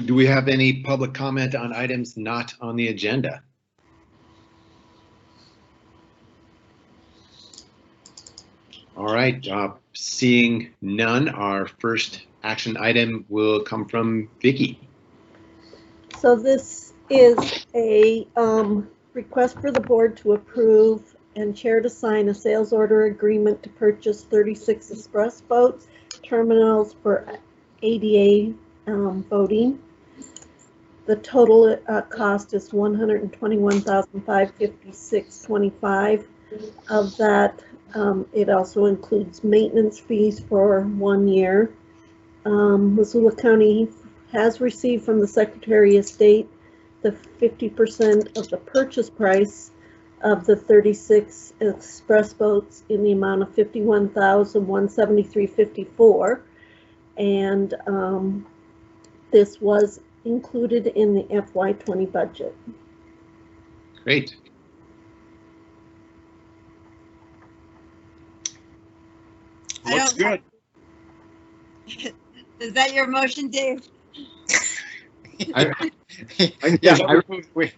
Do we have any public comment on items not on the agenda? All right, seeing none, our first action item will come from Vicki. So this is a request for the board to approve and chair to sign a sales order agreement to purchase 36 express boat terminals for ADA voting. The total cost is $121,556.25. Of that, it also includes maintenance fees for 1 year. Missoula County has received from the Secretary of State the 50% of the purchase price of the 36 express boats in the amount of $51,173.54, and this was included in the FY20 budget. Great. Looks good. Is that your motion, Dave? We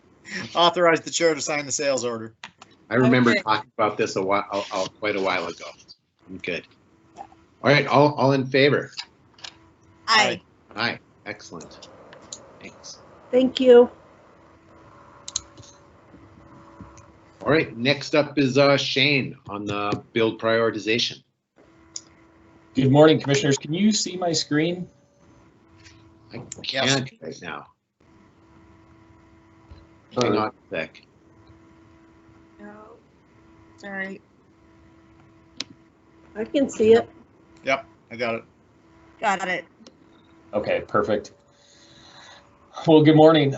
authorize the chair to sign the sales order. I remember Okay. talking about this quite a while ago. I'm good. All right, all in favor? Aye. Aye, excellent. Thanks. Thank you. All right, next up is Shane on the build prioritization. Good morning, commissioners. Can you see my screen? I can't right now. Hang on a sec. No. Sorry. I can see it. Yep, I got it. Got it. Okay, perfect. Well, good morning.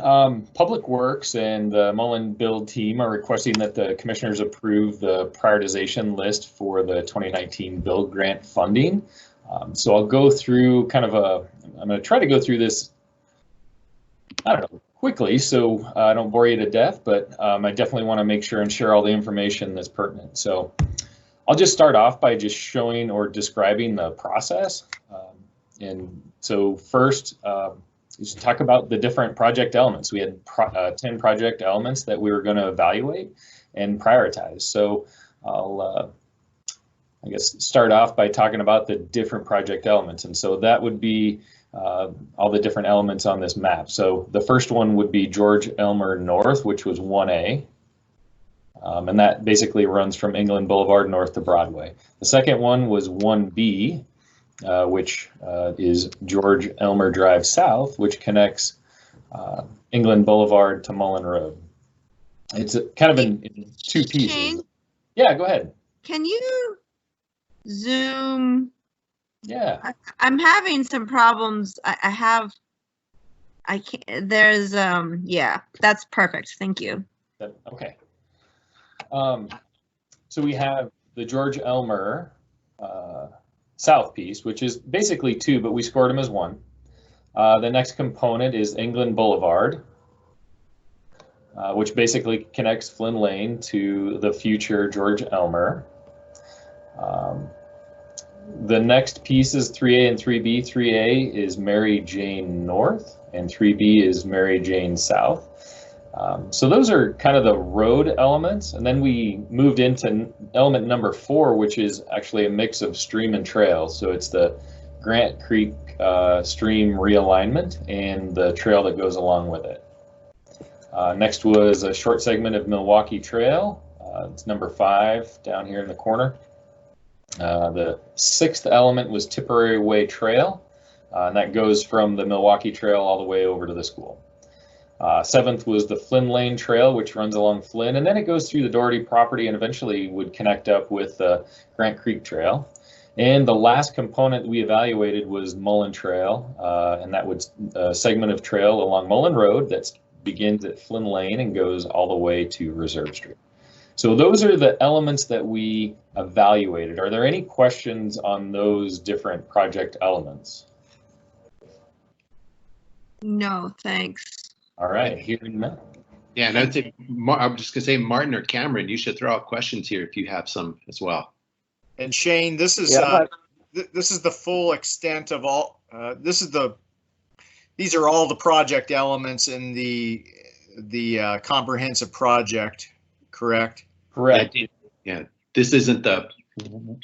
Public Works and the Mullen Build team are requesting that the commissioners approve the prioritization list for the 2019 Build Grant funding. So I'll go through I'm going to try to go through this, quickly, so I don't bore you to death, but I definitely want to make sure and share all the information that's pertinent. So I'll just start off by just showing or describing the process. And so first, just talk about the different project elements. We had 10 project elements that we were going to evaluate and prioritize. So I'll, I guess, start off by talking about the different project elements. And so that would be all the different elements on this map. So the first one would be George Elmer North, which was 1A. And that basically runs from England Boulevard north to Broadway. The second one was 1B, which is George Elmer Drive South, which connects England Boulevard to Mullen Road. It's kind of in two pieces. Shane? Yeah, go ahead. Can you zoom? Yeah. I'm having some problems. I can't, there's, yeah, that's perfect. Thank you. Okay. So we have the George Elmer South piece, which is basically two, but we scored them as one. The next component is England Boulevard, which basically connects Flynn Lane to the future George Elmer. The next piece is 3A and 3B. 3A is Mary Jane North, and 3B is Mary Jane South. So those are kind of the road elements, and then we moved into element number 4, which is actually a mix of stream and trail. So it's the Grant Creek stream realignment and the trail that goes along with it. Next was a short segment of Milwaukee Trail. It's number 5 down here in the corner. The 6th element was Tipperary Way Trail, and that goes from the Milwaukee Trail all the way over to the school. 7th was the Flynn Lane Trail, which runs along Flynn, and then it goes through the Doherty property and eventually would connect up with the Grant Creek Trail. And the last component we evaluated was Mullen Trail, and that was a segment of trail along Mullen Road that begins at Flynn Lane and goes all the way to Reserve Street. So those are the elements that we evaluated. Are there any questions on those different project elements? No, thanks. All right, hearing none. Yeah, and I'm just gonna say, Martin or Cameron, you should throw out questions here if you have some as well. And Shane, this is this is the full extent of all. This is the these are all the project elements in the comprehensive project, correct? Correct. Yeah, this isn't the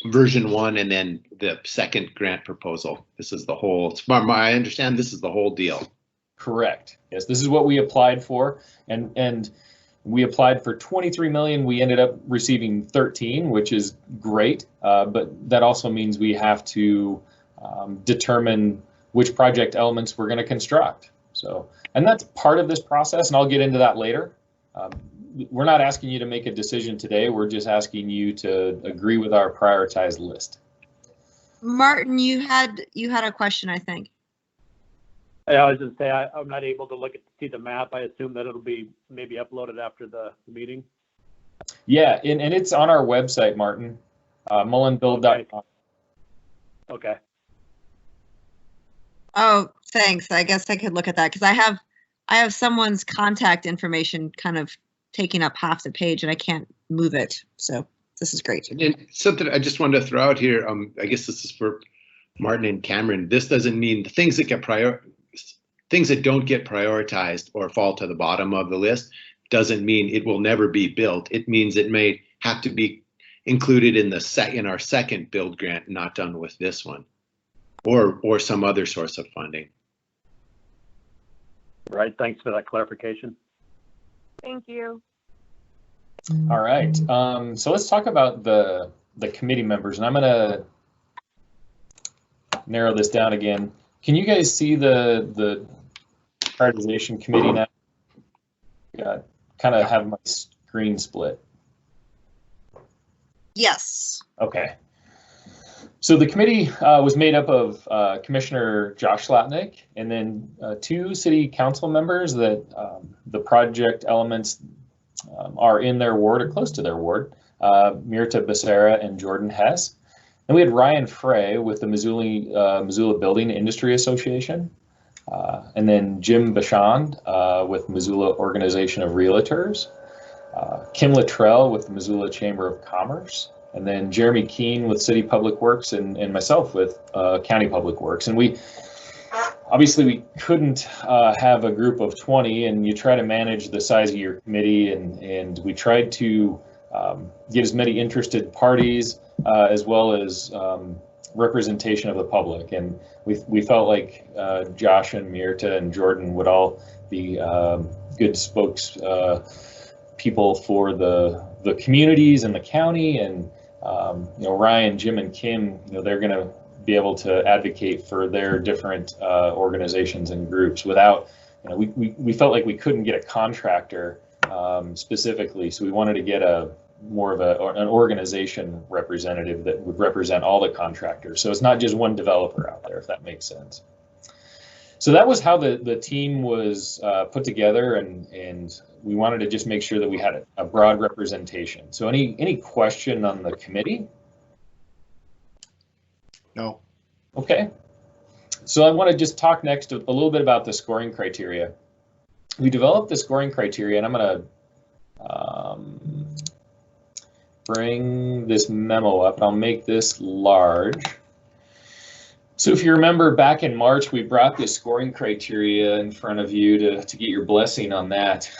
version 1 and then the second grant proposal. This is the whole, I understand this is the whole deal. Correct. Yes, this is what we applied for, and we applied for 23 million. We ended up receiving 13, which is great, but that also means we have to determine which project elements we're going to construct. So, and that's part of this process, and I'll get into that later. We're not asking you to make a decision today. We're just asking you to agree with our prioritized list. Martin, you had a question, I think. Yeah, I was just say I'm not able to see the map. I assume that it'll be maybe uploaded after the meeting. Yeah, and it's on our website, Martin, mullenbuild.com. Okay. Oh, thanks. I guess I could look at that because I have someone's contact information kind of taking up half the page and I can't move it. So this is great. And something I just wanted to throw out here, I guess this is for Martin and Cameron. This doesn't mean the things that don't get prioritized or fall to the bottom of the list doesn't mean it will never be built. It means it may have to be included in in our second build grant, not done with this one, or some other source of funding. Right. Thanks for that clarification. Thank you. All right. So let's talk about the committee members, and I'm going to narrow this down again. Can you guys see the prioritization committee now? Kind of have my screen split. Yes. Okay. So the committee was made up of Commissioner Josh Slapnick and then 2 city council members that the project elements are in their ward or close to their ward, Mirta Becerra and Jordan Hess. And we had Ryan Frey with the Missoula Building Industry Association, and then Jim Bashand with Missoula Organization of Realtors, Kim Luttrell with the Missoula Chamber of Commerce, and then Jeremy Keene with City Public Works, and myself with County Public Works. And we couldn't have a group of 20, and you try to manage the size of your committee, and we tried to get as many interested parties as well as representation of the public. And we felt like Josh and Mirta and Jordan would all be good spokes people for the communities and the county, and Ryan, Jim, and Kim, they're going to be able to advocate for their different organizations and groups without, we felt like we couldn't get a contractor specifically, so we wanted to get more of an organization representative that would represent all the contractors. So it's not just one developer out there, if that makes sense. So that was how the team was put together, and we wanted to just make sure that we had a broad representation. So any question on the committee? No. Okay. So I want to just talk next a little bit about the scoring criteria. We developed the scoring criteria, and I'm going to bring this memo up, and I'll make this large. So if you remember back in March, we brought this scoring criteria in front of you to get your blessing on that.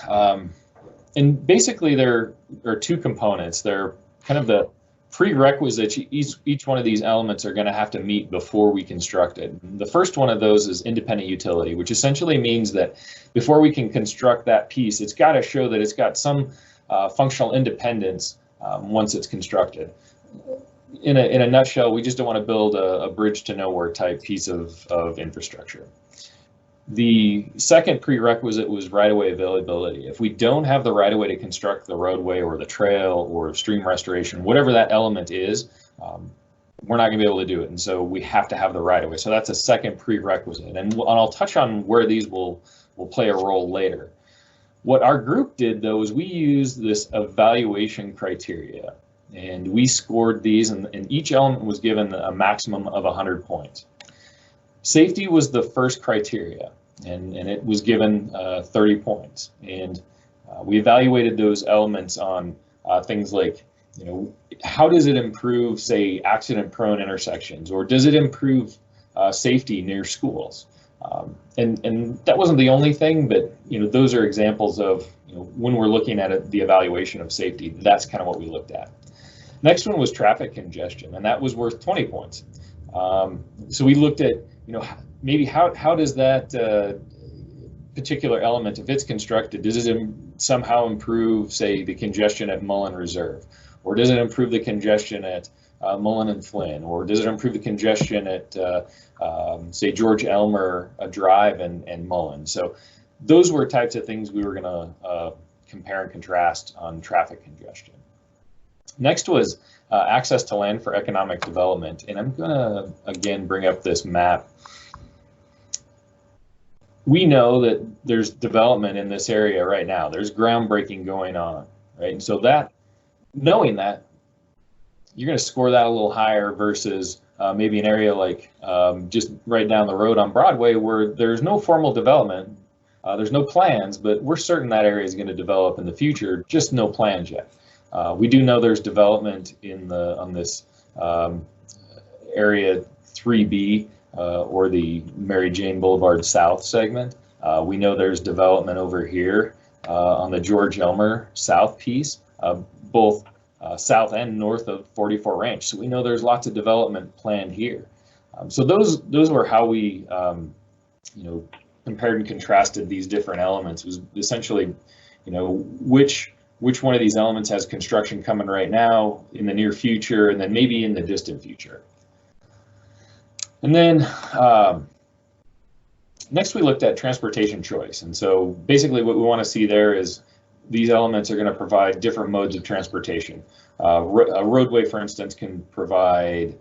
And basically there are 2 components. They're kind of the prerequisites each one of these elements are going to have to meet before we construct it. The first one of those is independent utility, which essentially means that before we can construct that piece, it's got to show that it's got some functional independence once it's constructed. In a nutshell, we just don't want to build a bridge to nowhere type piece of infrastructure. The second prerequisite was right-of-way availability. If we don't have the right-of-way to construct the roadway or the trail or stream restoration, whatever that element is, we're not going to be able to do it. And so we have to have the right-of-way. So that's a second prerequisite. And I'll touch on where these will play a role later. What our group did, though, is we used this evaluation criteria. And we scored these, and each element was given a maximum of 100 points. Safety was the first criteria, and it was given 30 points. And we evaluated those elements on things like, how does it improve, say, accident-prone intersections, or does it improve safety near schools? And that wasn't the only thing, but those are examples of when we're looking at it, the evaluation of safety. That's kind of what we looked at. Next one was traffic congestion, and that was worth 20 points. So we looked at maybe how does that particular element, if it's constructed, does it somehow improve, say, the congestion at Mullen Reserve, or does it improve the congestion at Mullen and Flynn, or does it improve the congestion at say George Elmer Drive and Mullen? So those were types of things we were going to compare and contrast on traffic congestion. Next was access to land for economic development, and I'm going to again bring up this map. We know that there's development in this area right now. There's groundbreaking going on, right? And so that, knowing that, you're going to score that a little higher versus maybe an area like just right down the road on Broadway where there's no formal development, there's no plans, but we're certain that area is going to develop in the future, just no plans yet. We do know there's development on this area 3B or the Mary Jane Boulevard South segment. We know there's development over here on the George Elmer South piece, both south and north of 44 Ranch. So we know there's lots of development planned here. So those were how we compared and contrasted these different elements. It was essentially which one of these elements has construction coming right now, in the near future, and then maybe in the distant future. And then next we looked at transportation choice. And so basically what we want to see there is these elements are going to provide different modes of transportation. A roadway, for instance, can provide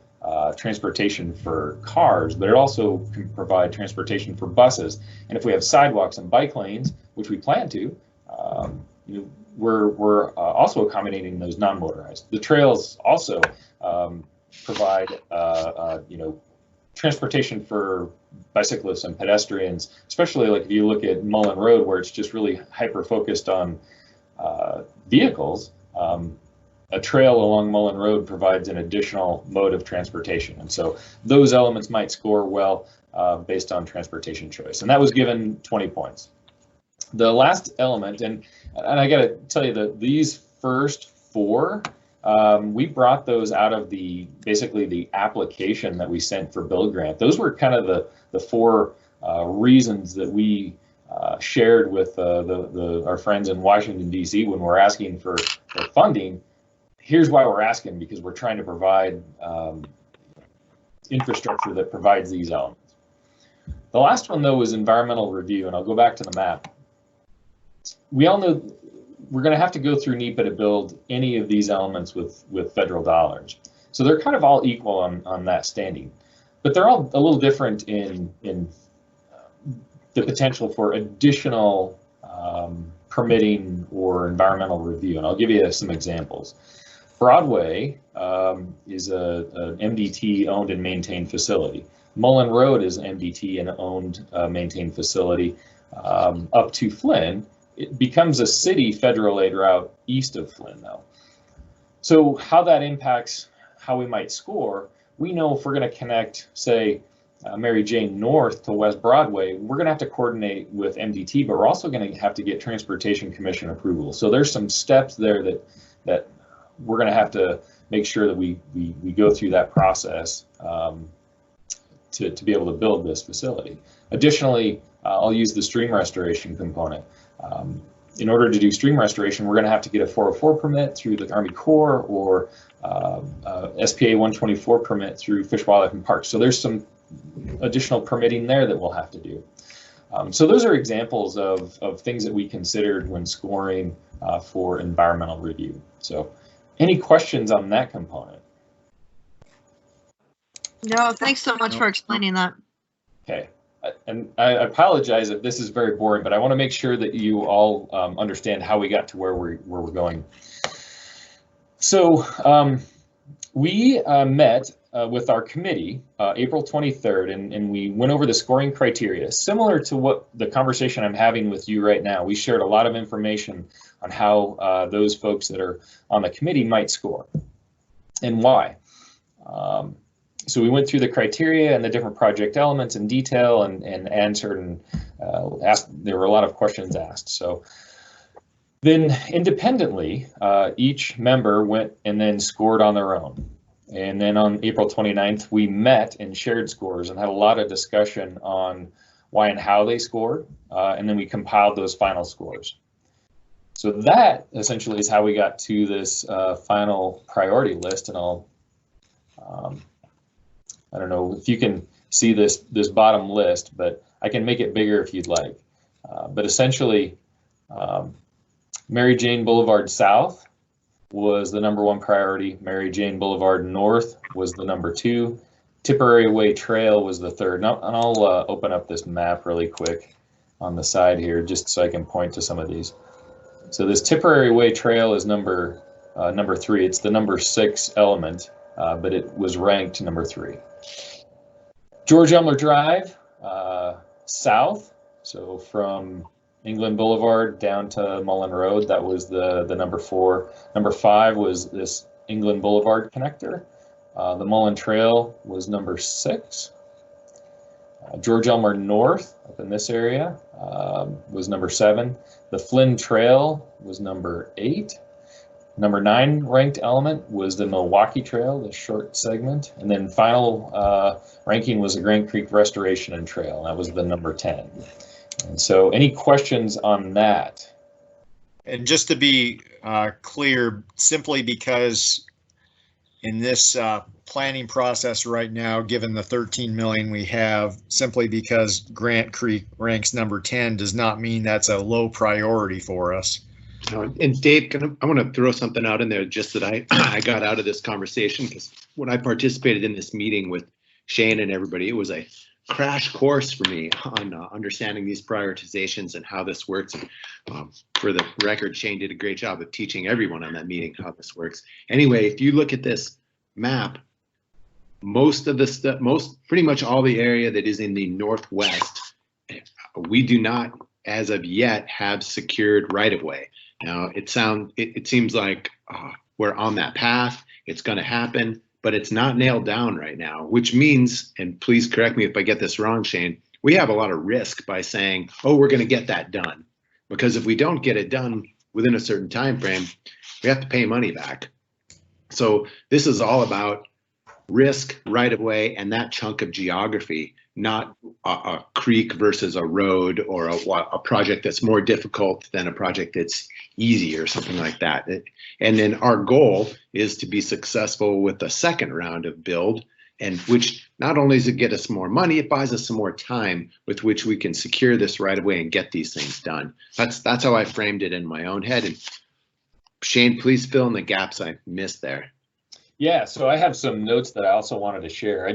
transportation for cars, but it also can provide transportation for buses. And if we have sidewalks and bike lanes, which we plan to, we're also accommodating those non-motorized. The trails also provide transportation for bicyclists and pedestrians, especially like if you look at Mullen Road, where it's just really hyper focused on vehicles. A trail along Mullen Road provides an additional mode of transportation, and so those elements might score well based on transportation choice, and that was given 20 points. The last element, and I got to tell you that these first four, we brought those out of basically the application that we sent for Build Grant. Those were kind of the four reasons that we shared with our friends in Washington, D.C. when we're asking for funding. Here's why we're asking, because we're trying to provide infrastructure that provides these elements. The last one, though, was environmental review, and I'll go back to the map. We all know we're going to have to go through NEPA to build any of these elements with federal dollars. So they're kind of all equal on that standing, but they're all a little different in the potential for additional permitting or environmental review. And I'll give you some examples. Broadway is an MDT owned and maintained facility. Mullen Road is an MDT and owned maintained facility. Up to Flynn, it becomes a city federal aid route east of Flynn, though. So how that impacts how we might score, we know if we're going to connect, say, Mary Jane North to West Broadway, we're going to have to coordinate with MDT, but we're also going to have to get Transportation Commission approval. So there's some steps there that we're going to have to make sure that we go through that process to be able to build this facility. Additionally, I'll use the stream restoration component. In order to do stream restoration, we're going to have to get a 404 permit through the Army Corps or SPA 124 permit through Fish, Wildlife, and Parks. So there's some additional permitting there that we'll have to do. So those are examples of things that we considered when scoring for environmental review. So any questions on that component? No, thanks so much for explaining that. Okay. And I apologize if this is very boring, but I want to make sure that you all understand how we got to where we're going. So we met with our committee April 23rd, and we went over the scoring criteria. Similar to what the conversation I'm having with you right now, we shared a lot of information on how those folks that are on the committee might score and why. so we went through the criteria and the different project elements in detail and answered and asked. There were a lot of questions asked. So then independently, each member went and then scored on their own. And then on April 29th, we met and shared scores and had a lot of discussion on why and how they scored. And then we compiled those final scores. So that essentially is how we got to this final priority list. And I'll, I don't know if you can see this bottom list, but I can make it bigger if you'd like. But essentially, Mary Jane Boulevard South was the #1 priority. Mary Jane Boulevard North was the #2. Tipperary Way Trail was the 3rd. Now, and I'll open up this map really quick on the side here, just so I can point to some of these. So this Tipperary Way Trail is number 3. It's the #6 element, but it was ranked #3. George Elmer Drive, south, so from England Boulevard down to Mullen Road, that was the #4. #5 was this England Boulevard connector. The Mullen Trail was #6. George Elmer North, up in this area, was #7. The Flynn Trail was #8. #9 ranked element was the Milwaukee Trail, the short segment. And then final ranking was the Grant Creek Restoration and Trail. That was the #10. And so any questions on that? And just to be clear, simply because in this planning process right now, given the 13 million we have, simply because Grant Creek ranks #10 does not mean that's a low priority for us. And Dave, I want to throw something out in there just that I got out of this conversation, because when I participated in this meeting with Shane and everybody, it was a crash course for me on understanding these prioritizations and how this works. For the record, Shane did a great job of teaching everyone on that meeting how this works. Anyway, if you look at this map, most of the stuff, pretty much all the area that is in the northwest, we do not, as of yet, have secured right-of-way. Now, it seems like we're on that path. It's going to happen, but it's not nailed down right now, which means, and please correct me if I get this wrong, Shane, we have a lot of risk by saying, oh, we're going to get that done. Because if we don't get it done within a certain time frame, we have to pay money back. So this is all about risk, right-of-way, and that chunk of geography, not a creek versus a road or a project that's more difficult than a project that's easy or something like that. And then our goal is to be successful with the second round of build, and which not only does it get us more money, it buys us some more time with which we can secure this right-of-way and get these things done. That's how I framed it in my own head. And Shane, please fill in the gaps I missed there. Yeah, so I have some notes that I also wanted to share.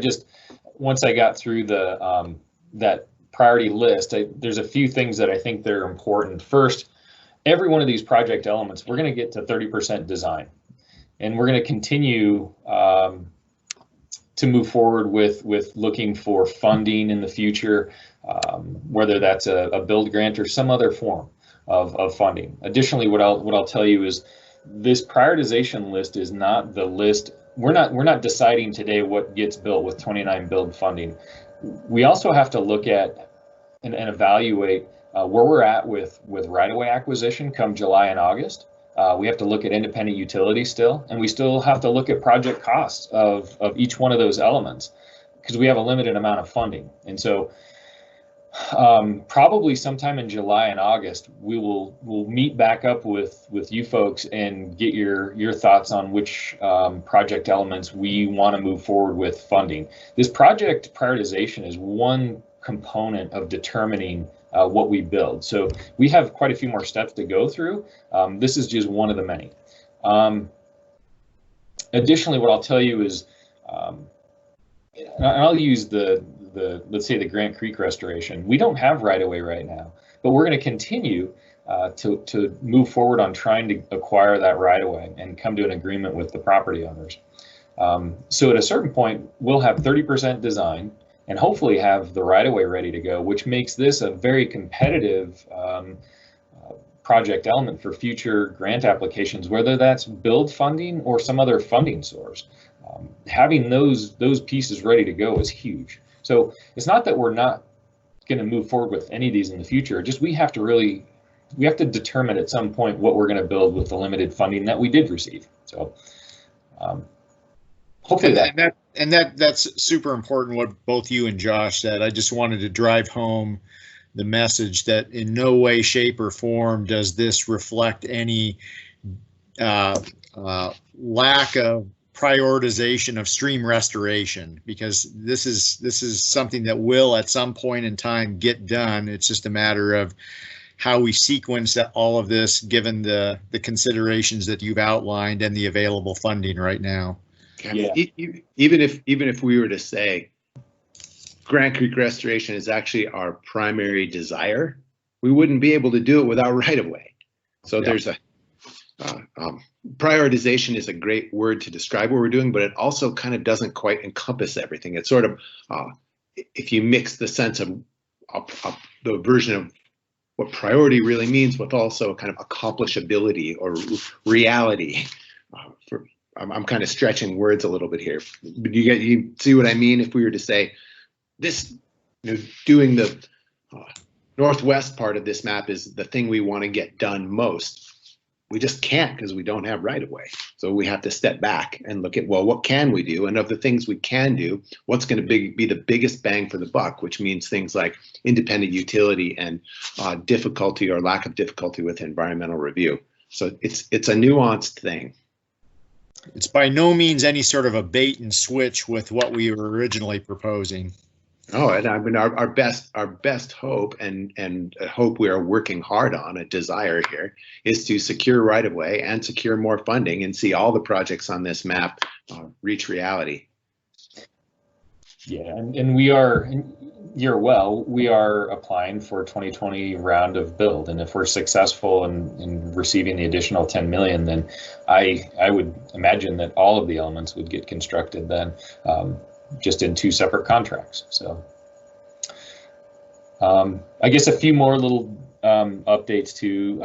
Once I got through the that priority list, there's a few things that I think they're important. First, every one of these project elements, we're going to get to 30% design, and we're going to continue to move forward with looking for funding in the future, whether that's a build grant or some other form of funding. Additionally, what I'll tell you is, this prioritization list is not the list. We're not deciding today what gets built with 29 build funding. We also have to look at and evaluate where we're at with right-of-way acquisition come July and August. We have to look at independent utility still, and we still have to look at project costs of each one of those elements, because we have a limited amount of funding. And so probably sometime in July and August, we'll meet back up with you folks and get your thoughts on which project elements we want to move forward with funding. This project prioritization is one component of determining what we build. So we have quite a few more steps to go through. This is just one of the many. Additionally, what I'll tell you is, I'll use let's say the Grant Creek restoration. We don't have right-of-way right now, but we're going to continue to move forward on trying to acquire that right-of-way and come to an agreement with the property owners. So at a certain point, we'll have 30% design and hopefully have the right-of-way ready to go, which makes this a very competitive project element for future grant applications, whether that's build funding or some other funding source. Having those pieces ready to go is huge. So it's not that we're not going to move forward with any of these in the future. Just we have to determine at some point what we're going to build with the limited funding that we did receive. So hopefully that's super important what both you and Josh said. I just wanted to drive home the message that in no way, shape, or form does this reflect any lack of prioritization of stream restoration, because this is something that will at some point in time get done. It's just a matter of how we sequence all of this given the considerations that you've outlined and the available funding right now. Yeah. Even if we were to say Grant Creek restoration is actually our primary desire, we wouldn't be able to do it without right of way. So there's a prioritization is a great word to describe what we're doing, but it also kind of doesn't quite encompass everything. It's sort of if you mix the sense of the version of what priority really means with also kind of accomplishability or reality. I'm kind of stretching words a little bit here, but you see what I mean? If we were to say this, doing the northwest part of this map is the thing we want to get done most. We just can't because we don't have right of way. So we have to step back and look at, well, what can we do? And of the things we can do, what's going to be the biggest bang for the buck, which means things like independent utility and difficulty or lack of difficulty with environmental review. So it's a nuanced thing. It's by no means any sort of a bait and switch with what we were originally proposing. Oh, and I mean, our best hope and a hope we are working hard on, a desire here, is to secure right of way and secure more funding and see all the projects on this map reach reality. Yeah, and we are applying for 2020 round of build, and if we're successful in receiving the additional 10 million, then I would imagine that all of the elements would get constructed then. Just in 2 separate contracts. So I guess a few more little updates too.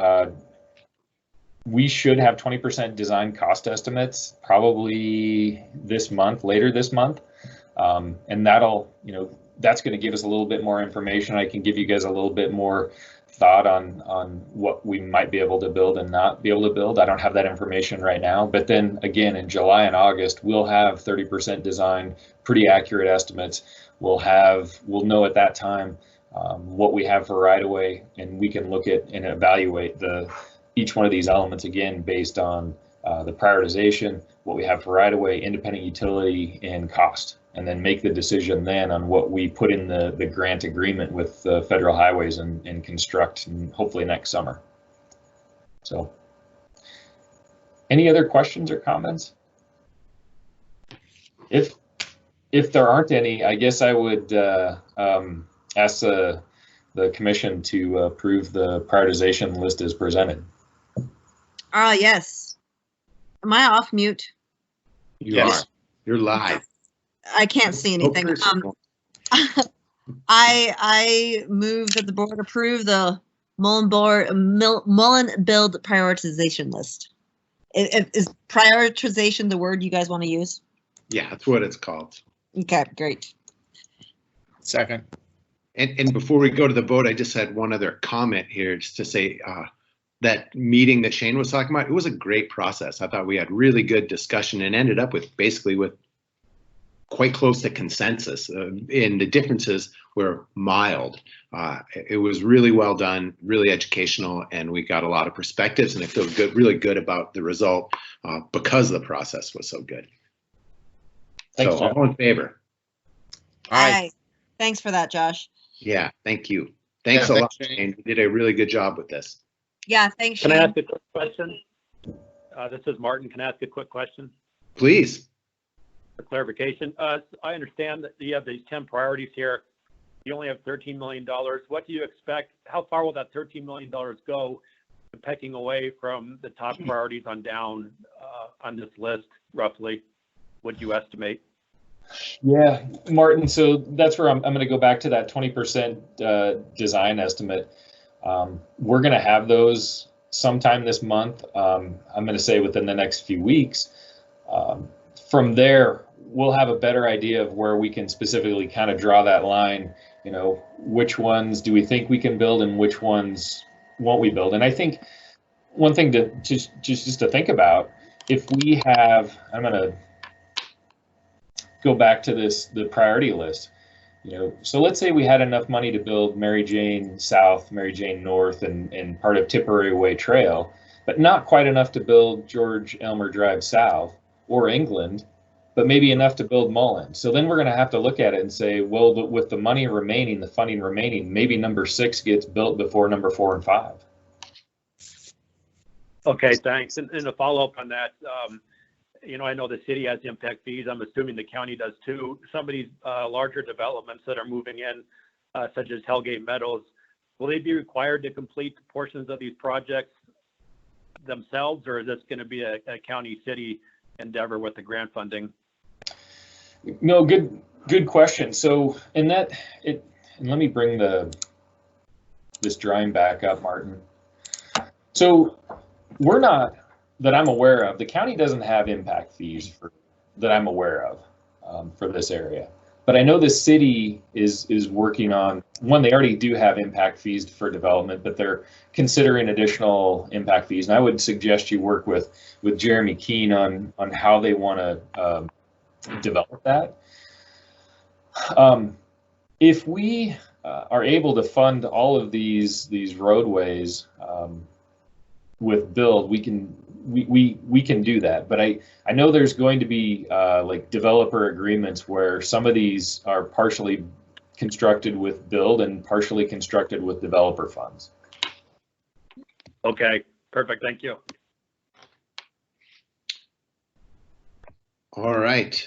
We should have 20% design cost estimates probably this month, later this month. And that'll, that's going to give us a little bit more information. I can give you guys a little bit more thought on what we might be able to build and not be able to build. I don't have that information right now, but then again, in July and August, we'll have 30% design, pretty accurate estimates. We'll know at that time what we have for right of way, and we can look at and evaluate each one of these elements again based on the prioritization, what we have for right of way, independent utility, and cost, and then make the decision then on what we put in the grant agreement with the Federal Highways and construct, and hopefully next summer. So any other questions or comments? If there aren't any, I guess I would ask the commission to approve the prioritization list as presented. Yes. Am I off mute? Yes. You're live. I can't see anything. I move that the board approve the Mullen Build prioritization list. Is prioritization the word you guys want to use? Yeah, that's what it's called. Okay, great. Second. And before we go to the vote, I just had one other comment here, just to say that meeting that Shane was talking about, it was a great process. I thought we had really good discussion and ended up with quite close to consensus. And the differences were mild. It was really well done, really educational, and we got a lot of perspectives, and I feel good, really good about the result because the process was so good. Thanks, so all in favor? Aye. Thanks for that, Josh. Yeah, thank you. Thanks a lot, Shane. You did a really good job with this. Yeah, thanks, Shane. Can I ask a quick question? This is Martin. Can I ask a quick question? Please. For clarification, I understand that you have these 10 priorities here. You only have $13 million. What do you expect? How far will that $13 million go, pecking away from the top priorities on down on this list, roughly? Would you estimate? Yeah, Martin, so that's where I'm going to go back to that 20% design estimate. We're going to have those sometime this month. I'm going to say within the next few weeks. from there, we'll have a better idea of where we can specifically kind of draw that line. You know, which ones do we think we can build and which ones won't we build? And I think one thing to just to think about, if we have, I'm going to go back to the priority list. You know, so let's say we had enough money to build Mary Jane South, Mary Jane North, and part of Tipperary Way Trail, but not quite enough to build George Elmer Drive South or England, but maybe enough to build Mullen. So then we're going to have to look at it and say, well, with the money remaining, the funding remaining, maybe number 6 gets built before number 4 and 5. Okay, thanks. And to follow up on that, you know, I know the city has impact fees. I'm assuming the county does too. Some of these larger developments that are moving in, such as Hellgate Meadows, will they be required to complete portions of these projects themselves, or is this going to be a county-city endeavor with the grant funding? No, good question. So and let me bring this drawing back up, Martin. So we're not, that I'm aware of, the county doesn't have impact fees that I'm aware of for this area. But I know the city is working on one. They already do have impact fees for development, but they're considering additional impact fees. And I would suggest you work with Jeremy Keene on how they want to develop that. If we are able to fund all of these roadways with build, we can do that. But I know there's going to be like developer agreements where some of these are partially constructed with build and partially constructed with developer funds. Okay, perfect. Thank you. All right.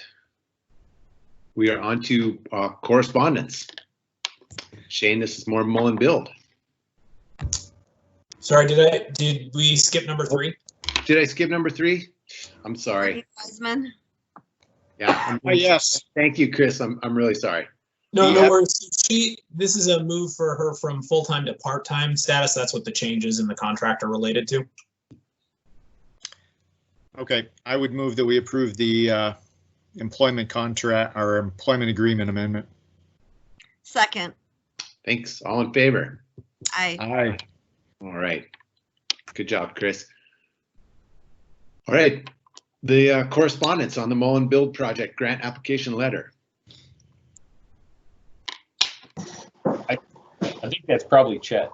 We are on to correspondence. Shane, this is more Mullen Build. Sorry, did we skip number 3? Did I skip number 3? I'm sorry. Wiseman. Yeah. Yes. Thank you, Chris. I'm really sorry. No, no worries. This is a move for her from full-time to part-time status. That's what the changes in the contract are related to. Okay, I would move that we approve the employment contract or employment agreement amendment. Second. Thanks. All in favor? Aye. Aye. All right. Good job, Chris. All right. The correspondence on the Mullen Build Project grant application letter. I think that's probably Chet.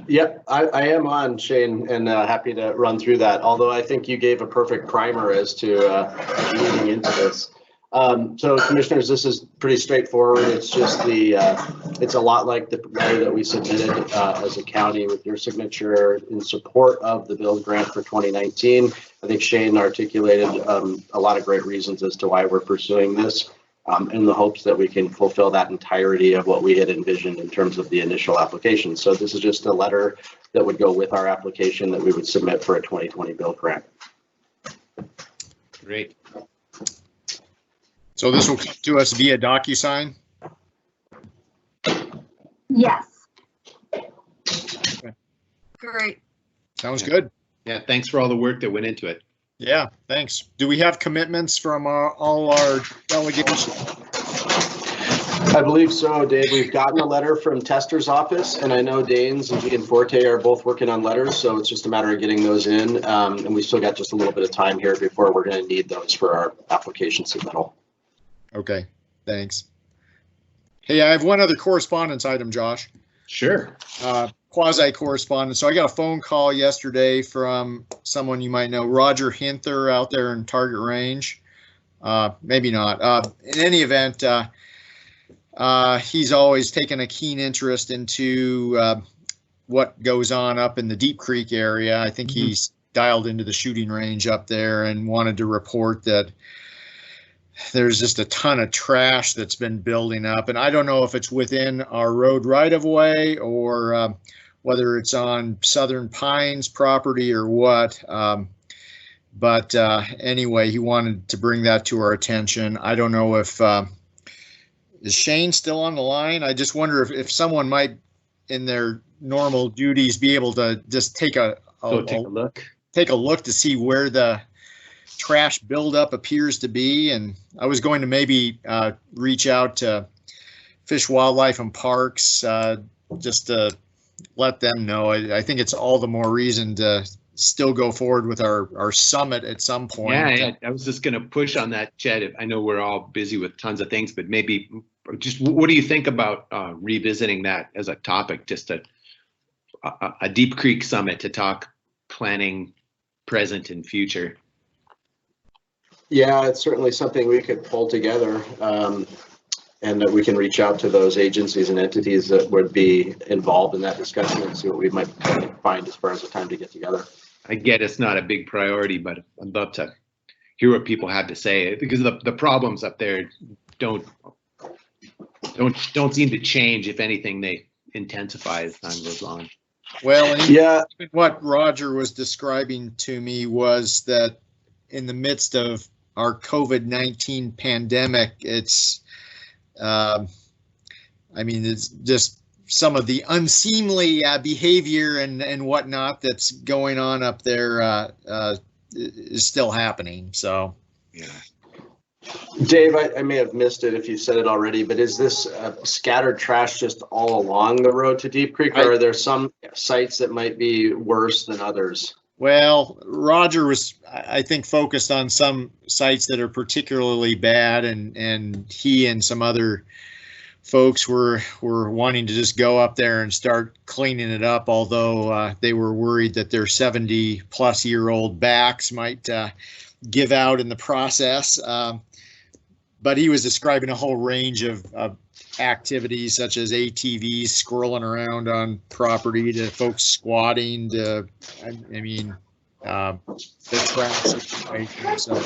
Yep, I am on, Shane, and happy to run through that. Although I think you gave a perfect primer as to leading into this. So, commissioners, this is pretty straightforward. It's just it's a lot like the letter that we submitted as a county with your signature in support of the build grant for 2019. I think Shane articulated a lot of great reasons as to why we're pursuing this. In the hopes that we can fulfill that entirety of what we had envisioned in terms of the initial application. So this is just a letter that would go with our application that we would submit for a 2020 build grant. Great. So this will come to us via DocuSign? Yes. Okay. Great. Sounds good. Yeah, thanks for all the work that went into it. Yeah, thanks. Do we have commitments from all our delegates? I believe so, Dave. We've gotten a letter from Tester's office, and I know Danes and Gianforte are both working on letters, so it's just a matter of getting those in. And we still got just a little bit of time here before we're going to need those for our application submittal. Okay, thanks. Hey, I have one other correspondence item, Josh. Sure. Quasi correspondence. So I got a phone call yesterday from someone you might know, Roger Hinther, out there in Target Range. Maybe not. In any event, he's always taken a keen interest into what goes on up in the Deep Creek area. I think he's dialed into the shooting range up there and wanted to report that there's just a ton of trash that's been building up. And I don't know if it's within our road right of way or whether it's on Southern Pines property or what. But anyway, he wanted to bring that to our attention. I don't know if, is Shane still on the line? I just wonder if someone might, in their normal duties, be able to just take a look. Take a look to see where the trash buildup appears to be. And I was going to maybe reach out to Fish, Wildlife, and Parks just to let them know. I think it's all the more reason to still go forward with our summit at some point. Yeah, I was just going to push on that, Chet. I know we're all busy with tons of things, but maybe just what do you think about revisiting that as a topic, just a Deep Creek Summit to talk planning present and future? Yeah, it's certainly something we could pull together, and that we can reach out to those agencies and entities that would be involved in that discussion and see what we might find as far as the time to get together. I get it's not a big priority, but I'd love to hear what people have to say, because the problems up there don't seem to change. If anything, they intensify as time goes on. Well, yeah, what Roger was describing to me was that in the midst of our COVID-19 pandemic, it's, I mean, it's just some of the unseemly behavior and whatnot that's going on up there is still happening. So, yeah. Dave, I may have missed it if you said it already, but is this scattered trash just all along the road to Deep Creek, or are there some sites that might be worse than others? Well, Roger was, I think, focused on some sites that are particularly bad, and he and some other folks were wanting to just go up there and start cleaning it up, although they were worried that their 70-plus-year-old backs might give out in the process. But he was describing a whole range of activities such as ATVs scrolling around on property, to folks squatting, to, I mean, the trash situation. So.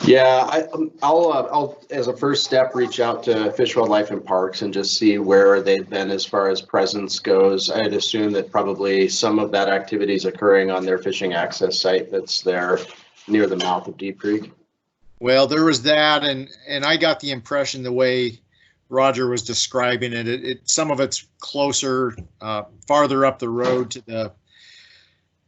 Yeah, I'll as a first step reach out to Fish, Wildlife, and Parks and just see where they've been as far as presence goes. I'd assume that probably some of that activity is occurring on their fishing access site that's there near the mouth of Deep Creek. Well, there was that, and I got the impression the way Roger was describing it, some of it's closer, farther up the road to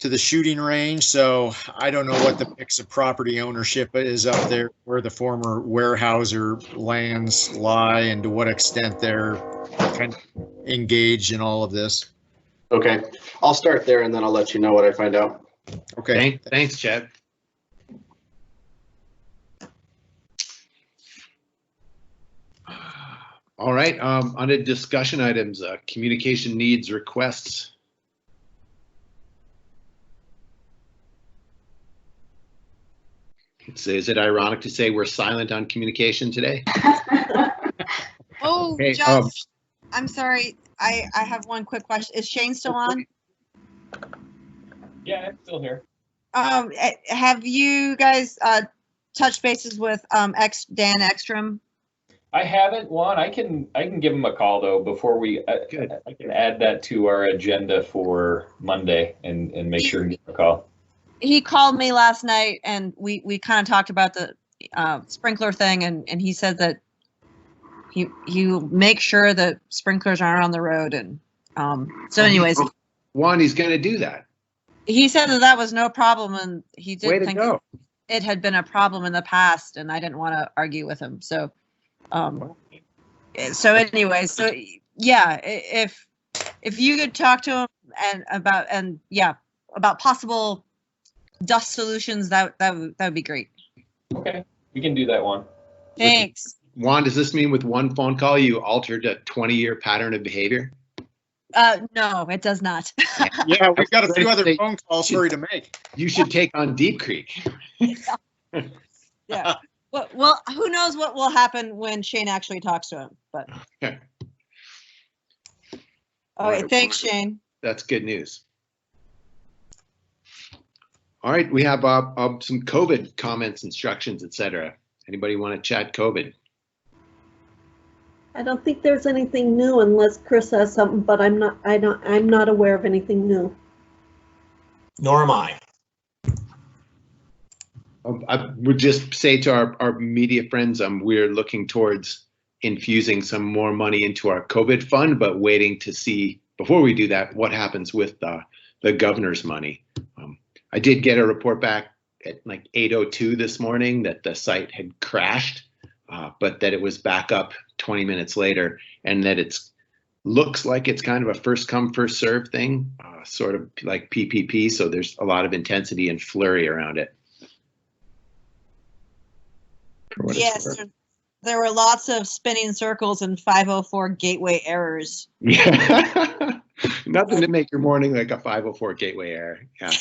the shooting range. So I don't know what the mix of property ownership is up there, where the former Weyerhaeuser lands lie, and to what extent they're kind of engaged in all of this. Okay, I'll start there and then I'll let you know what I find out. Okay. Thanks, Chet. All right, on to discussion items, communication needs, requests. Is it ironic to say we're silent on communication today? Oh, Okay, Josh, I'm sorry. I have one quick question. Is Shane still on? Yeah, I'm still here. Have you guys touched bases with Dan Ekstrom? I haven't, Juan. I can give him a call though before we. Good. I can add that to our agenda for Monday and make sure to give him a call. He called me last night and we kind of talked about the sprinkler thing, and he said that he make sure that sprinklers aren't on the road, and so anyways, Juan, he's going to do that. he said that was no problem, and he Way did to think go. it had been a problem in the past, and I didn't want to argue with him. So anyway, so yeah, if you could talk to him about possible dust solutions, that would be great. Okay, we can do that one. Thanks. Juan, does this mean with one phone call you altered a 20-year pattern of behavior? No, it does not. Yeah, we've got a few other phone calls for you to make. You should take on Deep Creek. Yeah. Well, who knows what will happen when Shane actually talks to him, but. Okay. All right, thanks, Shane. That's good news. All right, we have some COVID comments, instructions, etc. Anybody want to chat COVID? I don't think there's anything new unless Chris has something, but I'm not aware of anything new. Nor am I. I would just say to our media friends, we're looking towards infusing some more money into our COVID fund, but waiting to see, before we do that, what happens with the governor's money. I did get a report back at like 8:02 this morning that the site had crashed, but that it was back up 20 minutes later, and that it's looks like it's kind of a first come first serve thing, sort of like PPP. So there's a lot of intensity and flurry around it. Yes, there were lots of spinning circles and 504 gateway errors. Yeah. Nothing to make your morning like a 504 gateway error. Yeah.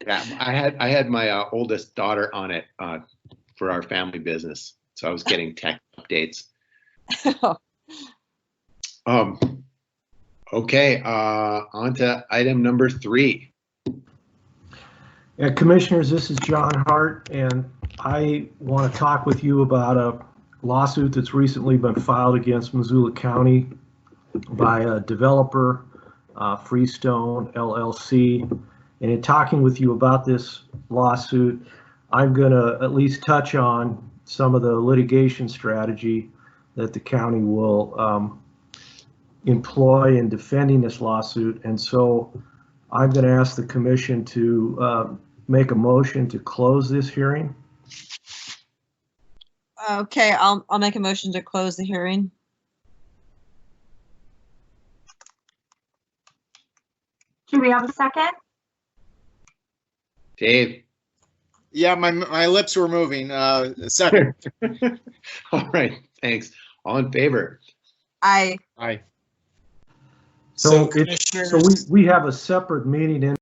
Yeah. I had my oldest daughter on it for our family business, so I was getting tech updates. Okay, on to item number 3. Yeah, Commissioners, this is John Hart, and I want to talk with you about a lawsuit that's recently been filed against Missoula County by a developer, Freestone LLC. And in talking with you about this lawsuit, I'm going to at least touch on some of the litigation strategy that the county will employ in defending this lawsuit. And so I'm going to ask the commission to make a motion to close this hearing. Okay, I'll make a motion to close the hearing. Do we have a second? Dave. Yeah, my lips were moving. Second. All right, thanks. All in favor? Aye. Aye. So Commissioners. we have a separate meeting in